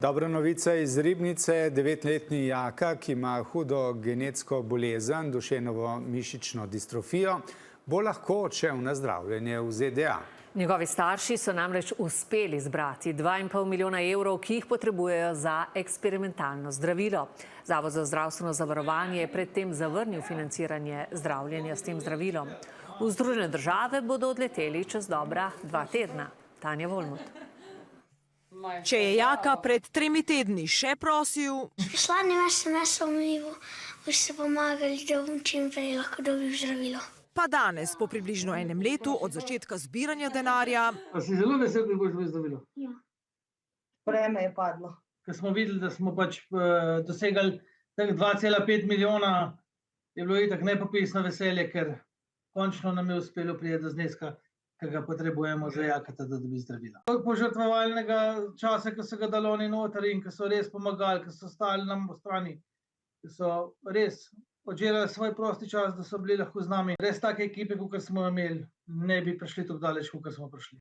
Dobra novica iz Ribnice. 9-letni Jaka, ki ima hudo genetsko bolezen, duševno mišično distrofijo, bo lahko odšel na zdravljenje v ZDA. Njegovi starši so namreč uspeli zbrati 2,5 milijona evrov, ki jih potrebujejo za eksperimentalno zdravilo. Zavod za zdravstveno zavarovanje je predtem zavrnil financiranje zdravljenja s tem zdravilom. V Združene države bodo odleteli čez dobra 2 tedna. Tanja Volmut. Če je Jaka pred 3 tedni še prosil, Poslani me SMS omljivo, boste pomagali, da bom čim prej lahko dobil zdravilo. pa danes, po približno 1 letu od začetka zbiranja denarja, Pa si zelo vesel, da boš dobil zdravilo. Ja. Vreme je padlo. Ker smo videli, da smo dosegali teh 2,5 milijona, je bilo itak nepopisno veselje, ker končno nam je uspelo priti do zneska, ki ga potrebujemo za Jakata, da dobi zdravilo. Požrtvovalnega časa, ki so ga dali oni noter in ki so res pomagali, ki so stali nam v strani, ki so res odžirali svoj prosti čas, da so bili lahko z nami. Res take ekipe, kot smo imeli, ne bi prišli tako daleč, kot smo prišli.